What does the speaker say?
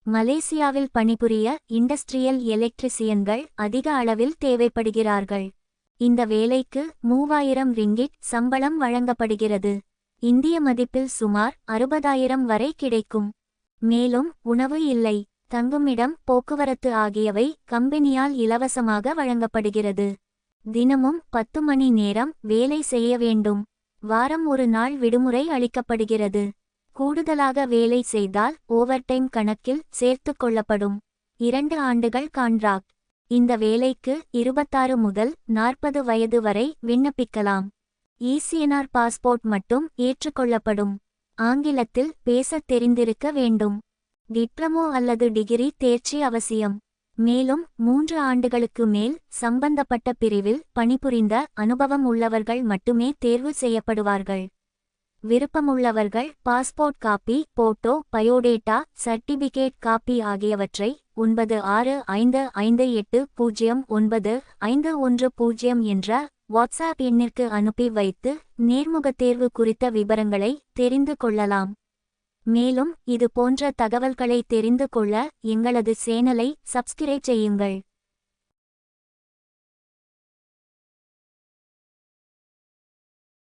மலேசியாவில் பணிபுரிய இண்டஸ்ட்ரியல் எலக்ட்ரிசியன்கள் அதிக அளவில் தேவைப்படுகிறார்கள். இந்த வேலைக்கு 3000 ரிங்கிட் சம்பளம் வழங்கப்படுகிறது. இந்திய மதிப்பில் சுமார் 60,000 வரை கிடைக்கும். மேலும் உணவு இல்லை, தங்குமிடம், போக்குவரத்து ஆகியவை கம்பெனியால் இலவசமாக வழங்கப்படுகிறது. தினமும் 10 மணி நேரம் வேலை செய்ய வேண்டும். வாரம் ஒரு நாள் விடுமுறை அளிக்கப்படுகிறது. கூடுதலாக வேலை செய்தால் ஓவர்டைம் கணக்கில் சேர்த்துக் கொள்ளப்படும். 2 ஆண்டுகள் கான்ட்ராக்ட். இந்த வேலைக்கு 26 முதல் 40 வயது வரை விண்ணப்பிக்கலாம். ஈசிஎன்ஆர் பாஸ்போர்ட் மட்டும் ஏற்றுக்கொள்ளப்படும். ஆங்கிலத்தில் பேசத் தெரிந்திருக்க வேண்டும். டிப்ளமோ அல்லது டிகிரி தேர்ச்சி அவசியம். மேலும் 3 ஆண்டுகளுக்கு மேல் சம்பந்தப்பட்ட பிரிவில் பணிபுரிந்த அனுபவம் உள்ளவர்கள் மட்டுமே தேர்வு செய்யப்படுவார்கள். விருப்பமுள்ளவர்கள் passport copy, photo, biodata, certificate copy ஆகியவற்றை 9658095110 என்ற வாட்ஸ்ஆப் எண்ணிற்கு அனுப்பி வைத்து நேர்முகத் தேர்வு குறித்த விபரங்களை தெரிந்து கொள்ளலாம். மேலும் இது போன்ற தகவல்களை தெரிந்து கொள்ள எங்களது சேனலை சப்ஸ்கிரைப் செய்யுங்கள்.